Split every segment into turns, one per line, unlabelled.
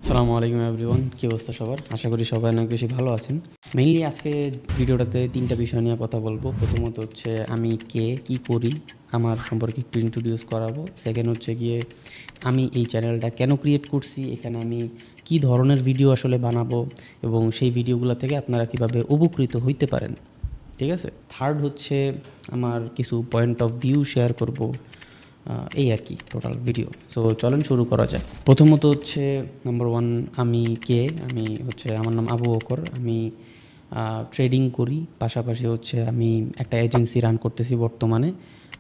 আসসালামু আলাইকুম এভরিওয়ান, কী অবস্থা সবার? আশা করি সবাই অনেক বেশি ভালো আছেন। মেইনলি আজকে ভিডিওটাতে ৩টা বিষয় নিয়ে কথা বলবো। প্রথমত হচ্ছে আমি কে, কী করি, আমার সম্পর্কে একটু ইন্ট্রোডিউস করাবো। সেকেন্ড হচ্ছে গিয়ে আমি এই চ্যানেলটা কেন ক্রিয়েট করছি, এখানে আমি কী ধরনের ভিডিও আসলে বানাবো এবং সেই ভিডিওগুলো থেকে আপনারা কীভাবে উপকৃত হইতে পারেন। ঠিক আছে? থার্ড হচ্ছে আমার কিছু পয়েন্ট অফ ভিউ শেয়ার করব। এই আর কি টোটাল ভিডিও। সো চলেন শুরু করা যাক। প্রথমত হচ্ছে নাম্বার ওয়ান, আমি কে? আমি হচ্ছে আমার নাম আবু বকর। আমি ট্রেডিং করি, পাশাপাশি হচ্ছে আমি একটা এজেন্সি রান করতেছি বর্তমানে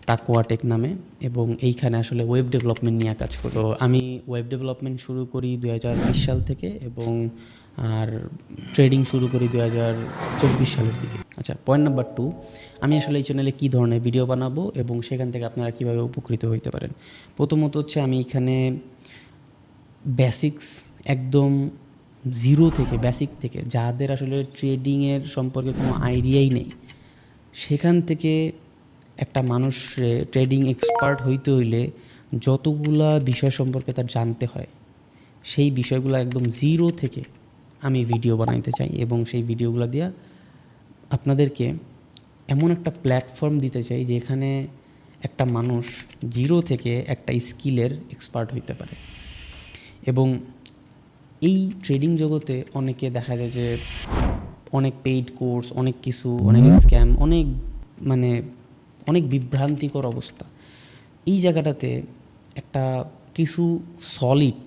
তাকওয়া টেক নামে, এবং এইখানে আসলে ওয়েব ডেভেলপমেন্ট নিয়ে কাজ করি। তো আমি ওয়েব ডেভেলপমেন্ট শুরু করি 2020 সাল থেকে, এবং আর ট্রেডিং শুরু করি 2024 সালের দিকে। আচ্ছা, পয়েন্ট নাম্বার টু, আমি আসলে এই চ্যানেলে কী ধরনের ভিডিও বানাবো এবং সেখান থেকে আপনারা কীভাবে উপকৃত হইতে পারেন। প্রথমত হচ্ছে আমি এখানে বেসিক্স, একদম জিরো থেকে, বেসিক থেকে, যাদের আসলে ট্রেডিংয়ের সম্পর্কে কোনো আইডিয়াই নেই, সেখান থেকে একটা মানুষে ট্রেডিং এক্সপার্ট হইতে হইলে যতগুলা বিষয় সম্পর্কে তার জানতে হয়, সেই বিষয়গুলো একদম জিরো থেকে আমি ভিডিও বানাইতে চাই, এবং সেই ভিডিওগুলো দিয়ে আপনাদেরকে এমন একটা প্ল্যাটফর্ম দিতে চাই যেখানে একটা মানুষ জিরো থেকে একটা স্কিলের এক্সপার্ট হইতে পারে। এবং এই ট্রেডিং জগতে অনেকে দেখা যায় যে অনেক পেইড কোর্স, অনেক কিছু, অনেক স্ক্যাম, অনেক মানে অনেক বিভ্রান্তিকর অবস্থা। এই জায়গাটাতে একটা কিছু সলিড,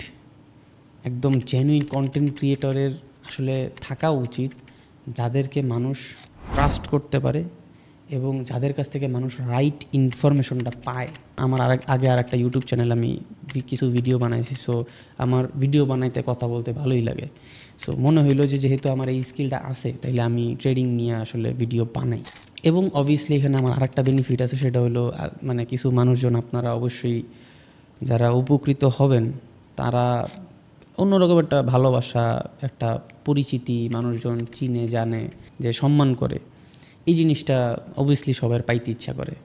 একদম জেনুইন কন্টেন্ট ক্রিয়েটরের আসলে থাকা উচিত, যাদেরকে মানুষ ট্রাস্ট করতে পারে এবং যাদের কাছ থেকে মানুষ রাইট ইনফরমেশনটা পায়। আমার আগে আর একটা ইউটিউব চ্যানেল আমি কিছু ভিডিও বানাইছি। সো আমার ভিডিও বানাইতে, কথা বলতে ভালোই লাগে। সো মনে হইলো যে যেহেতু আমার এই স্কিলটা আছে, তাইলে আমি ট্রেডিং নিয়ে আসলে ভিডিও বানাই। এবং অবভিয়াসলি এখানে আমার আরেকটা বেনিফিট আছে, সেটা হলো মানে কিছু মানুষজন, আপনারা অবশ্যই যারা উপকৃত হবেন, তারা অন্যরকম একটা ভালোবাসা, একটা পরিচিতি, মানুষজন চিনে জানে, যে সম্মান করে, এই জিনিসটা অবভিয়াসলি সবার পাইতে ইচ্ছা করে।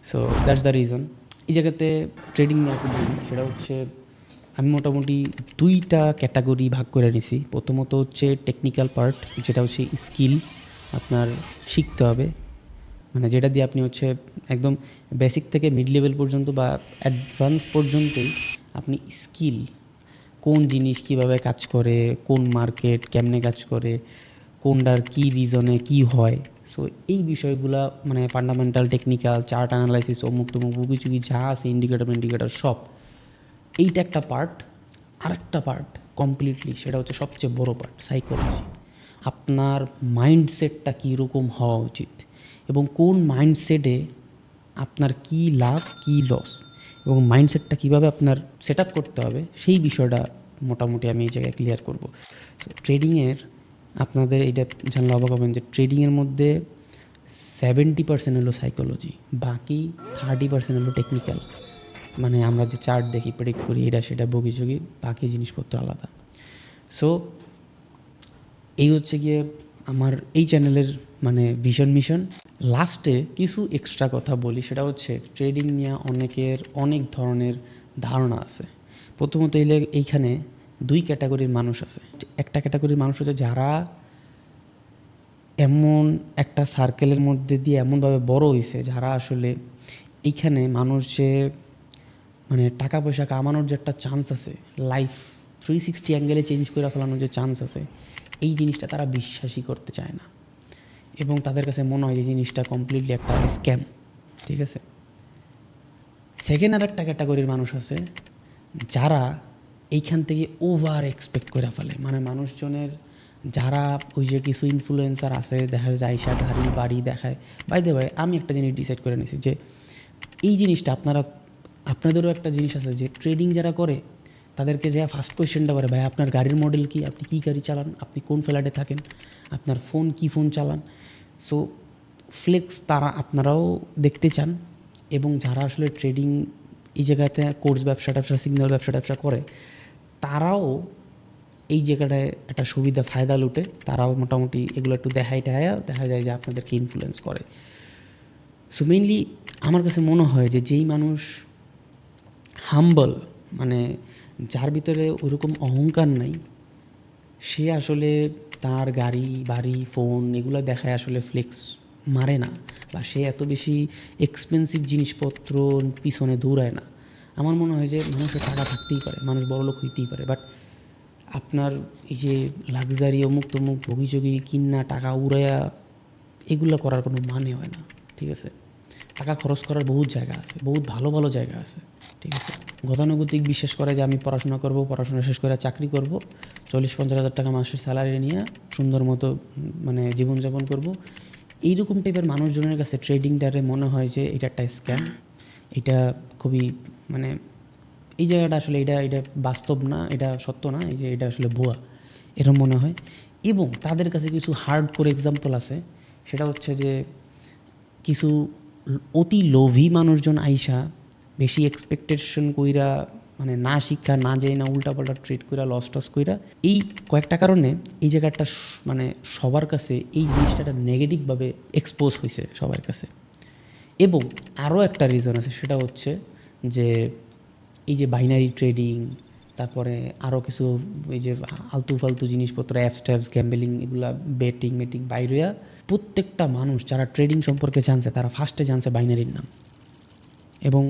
So that's the reason. এই জায়গাতে ট্রেডিং নিয়ে একটু বলি, সেটা হচ্ছে আমি মোটামুটি 2টা ক্যাটাগরি ভাগ করে নিছি। প্রথমত হচ্ছে টেকনিক্যাল পার্ট, যেটা হচ্ছে স্কিল আপনার শিখতে হবে, মানে যেটা দিয়ে আপনি হচ্ছে একদম বেসিক থেকে মিড লেভেল পর্যন্ত বা অ্যাডভান্স পর্যন্তই আপনি স্কিল, কোন জিনিস কীভাবে কাজ করে, কোন মার্কেট কেমনে কাজ করে, কোনটার কী রিজনে কী হয়। সো এই বিষয়গুলা মানে ফান্ডামেন্টাল, টেকনিক্যাল, চার্ট অ্যানালাইসিস, অমুক তমুক বুকিচুকি যা আছে, ইন্ডিকেটর সব, এইটা একটা পার্ট। আরেকটা পার্ট কমপ্লিটলি, সেটা হচ্ছে সবচেয়ে বড় পার্ট, সাইকোলজি। আপনার মাইন্ডসেটটা কীরকম হওয়া উচিত এবং কোন মাইন্ডসেটে আপনার কী লাভ, কী লস, এবং মাইন্ডসেটটা কীভাবে আপনার সেট আপ করতে হবে, সেই বিষয়টা মোটামুটি আমি এই জায়গায় ক্লিয়ার করব। সো ট্রেডিংয়ের, আপনাদের এটা জানলে অবাক হবেন যে ট্রেডিংয়ের মধ্যে 70% হলো সাইকোলজি, বাকি 30% হলো টেকনিক্যাল। মানে আমরা যে চার্ট দেখি, প্রেডিক্ট করি, এটা সেটা বগিচগি, বাকি জিনিসপত্র আলাদা। সো এই হচ্ছে গিয়ে আমার এই চ্যানেলের মানে ভিশন মিশন। লাস্টে কিছু এক্সট্রা কথা বলি, সেটা হচ্ছে ট্রেডিং নিয়ে অনেকের অনেক ধরনের ধারণা আছে। প্রথমত এইখানে 2 ক্যাটাগরির মানুষ আছে। একটা ক্যাটাগরির মানুষ হচ্ছে যারা এমন একটা সার্কেলের মধ্যে দিয়ে এমনভাবে বড় হয়েছে, যারা আসলে এইখানে মানুষ যে মানে টাকা পয়সা কামানোর যে একটা চান্স আছে, লাইফ 360 অ্যাঙ্গেলে চেঞ্জ করে ফেলানোর যে চান্স আছে, এই জিনিসটা তারা বিশ্বাসই করতে চায় না, এবং তাদের কাছে মনে হয় যে জিনিসটা কমপ্লিটলি একটা স্ক্যাম। ঠিক আছে? সেকেন্ড আর একটা ক্যাটাগরির মানুষ আছে, যারা এইখান থেকে ওভার এক্সপেক্ট করে ফেলে। মানে মানুষজনের, যারা ওই যে কিছু ইনফ্লুয়েন্সার আছে, দেখা যায় আইসা গাড়ি বাড়ি দেখায়। বাই দ্য ওয়ে, আমি একটা জিনিস ডিসাইড করে নিয়েছি যে এই জিনিসটা আপনাদেরও একটা জিনিস আছে, যে ট্রেডিং যারা করে তাদেরকে যে ফার্স্ট কোয়েশ্চেনটা করে, ভাই আপনার গাড়ির মডেল কি, আপনি কী গাড়ি চালান, আপনি কোন ফ্ল্যাটে থাকেন, আপনার ফোন কী ফোন চালান। সো ফ্লেক্স তারা আপনারাও দেখতে চান, এবং যারা আসলে ট্রেডিং এই জায়গাতে কোর্স ব্যবসা সিগন্যাল ব্যবসা করে, তারাও এই জায়গাটায় একটা সুবিধা ফায়দা লুটে, তারাও মোটামুটি এগুলো একটু দেখা যায় যে আপনাদেরকে ইনফ্লুয়েন্স করে। সো মেইনলি আমার কাছে মনে হয় যে যেই মানুষ হাম্বল, মানে যার ভিতরে ওরকম অহংকার নাই, সে আসলে তার গাড়ি বাড়ি ফোন এগুলো দেখায় আসলে ফ্লেক্স মারে না, বা সে এত বেশি এক্সপেন্সিভ জিনিসপত্র পিছনে দৌড়ায় না। আমার মনে হয় যে মানুষের টাকা থাকতেই পারে, মানুষ বড়লোক হইতেই পারে, বাট আপনার এই যে লাক্সারি অমুক তমুক ভোগিযোগী কিন্না টাকা উড়াইয়া এগুলো করার কোনো মানে হয় না। ঠিক আছে, টাকা খরচ করার বহুত জায়গা আছে, বহুত ভালো ভালো জায়গা আছে। ঠিক আছে, গতানুগতিক বিশ্বাস করে যে আমি পড়াশোনা করব, পড়াশোনা শেষ করে চাকরি করব, 40-50 হাজার টাকা মাসের স্যালারি নিয়ে সুন্দর মতো মানে জীবনযাপন করব, এইরকম টাইপের মানুষজনের কাছে ট্রেডিংটারে মনে হয় যে এটা একটা স্ক্যাম, এটা খুবই মানে এই জায়গাটা আসলে এটা এটা বাস্তব না, এটা সত্য না, এই যে এটা আসলে ভুয়া এরকম মনে হয়। এবং তাদের কাছে কিছু হার্ড করে এক্সাম্পল আছে, সেটা হচ্ছে যে কিছু অতি লোভী মানুষজন আইসা বেশি এক্সপেকটেশন কইরা মানে না শিক্ষা না যায় না উল্টাপাল্টা ট্রিট কইরা লস টস কইরা এই কয়েকটা কারণে এই জায়গাটা মানে সবার কাছে এই জিনিসটা একটা নেগেটিভভাবে এক্সপোজ হয়েছে সবার কাছে। এবং আরও একটা রিজন আছে, সেটা হচ্ছে যে এই যে বাইনারি ট্রেডিং, তারপরে আরও কিছু এই যে আলতু ফালতু জিনিসপত্র অ্যাপস ট্যাপস গ্যাম্বেলিং এগুলা বেটিং মেটিং বাইরেয়া প্রত্যেকটা মানুষ যারা ট্রেডিং সম্পর্কে জানছে তারা ফার্স্টে জানছে বাইনারির নাম, এবং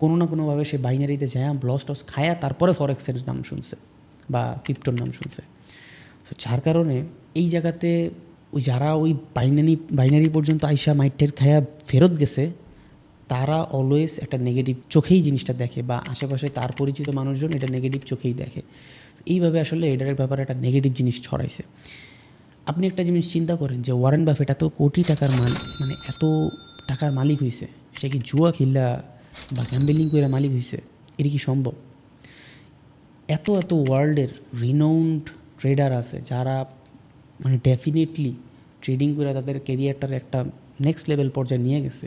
কোনো না কোনোভাবে সে বাইনারিতে যায় লস টস খায়া তারপরে ফরেক্সের নাম শুনছে বা ক্রিপ্টোর নাম শুনছে। তো যার কারণে এই জায়গাতে ওই যারা ওই বাইনারি পর্যন্ত আইসা মাইটের খায়া ফেরত গেছে, তারা অলওয়েজ একটা নেগেটিভ চোখেই জিনিসটা দেখে, বা আশেপাশে তার পরিচিত মানুষজন এটা নেগেটিভ চোখেই দেখে। এইভাবে আসলে এটার ব্যাপারে একটা নেগেটিভ জিনিস ছড়াইছে। আপনি একটা জিনিস চিন্তা করেন যে ওয়ারেন বাফেট এত কোটি টাকার মালিক, মানে এত টাকার মালিক হয়েছে, সে কি জুয়া খেলা বা গ্যাম্বেলিং করে মালিক হয়েছে? এটা কি সম্ভব? এত এত ওয়ার্ল্ডের রিনাউন্ড ট্রেডার আছে যারা মানে ডেফিনেটলি ট্রেডিং করে তাদের কেরিয়ারটার একটা নেক্সট লেভেল পর্যায়ে নিয়ে গেছে।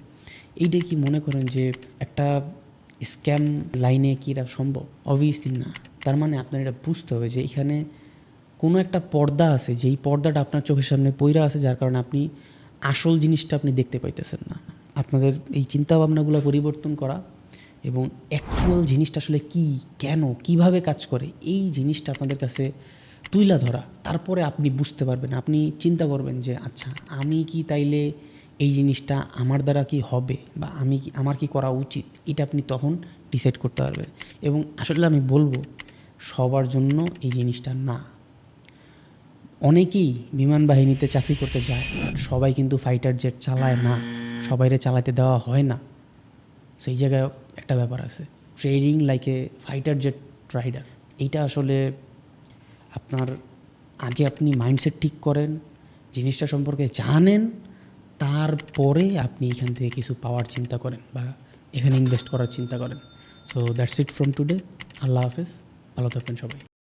এইটাই কি মনে করেন যে একটা স্ক্যাম লাইনে কি এটা সম্ভব? অবভিয়াসলি না। তার মানে আপনার এটা বুঝতে হবে যে এখানে কোনো একটা পর্দা আছে, যেই পর্দাটা আপনার চোখের সামনে পইরা আছে, যার কারণে আপনি আসল জিনিসটা আপনি দেখতে পাইতেছেন না। আপনাদের এই চিন্তাভাবনাগুলো পরিবর্তন করা এবং অ্যাকচুয়াল জিনিসটা আসলে কী, কেন, কিভাবে কাজ করে, এই জিনিসটা আপনাদের কাছে তুইলা ধরা, তারপরে আপনি বুঝতে পারবেন। আপনি চিন্তা করবেন যে আচ্ছা আমি কি তাইলে এই জিনিসটা আমার দ্বারা কি হবে, বা আমি কি আমার কি করা উচিত, এটা আপনি তখন ডিসাইড করতে পারবেন। এবং আসলে আমি বলবো সবার জন্য এই জিনিসটা না। অনেকেই বিমান বাহিনীতে চাকরি করতে যায়, সবাই কিন্তু ফাইটার জেট চালায় না, সবাইরে চালাতে দেওয়া হয় না। সেই জায়গায় একটা ব্যাপার আছে, trading like a fighter jet rider. এইটা আসলে আপনার আগে আপনি মাইন্ডসেট ঠিক করেন, জিনিসটা সম্পর্কে জানেন, তারপরে আপনি এখান থেকে কিছু পাওয়ার চিন্তা করেন বা এখানে ইনভেস্ট করার চিন্তা করেন। So that's it from today. আল্লাহ হাফেজ, ভালো থাকবেন সবাই।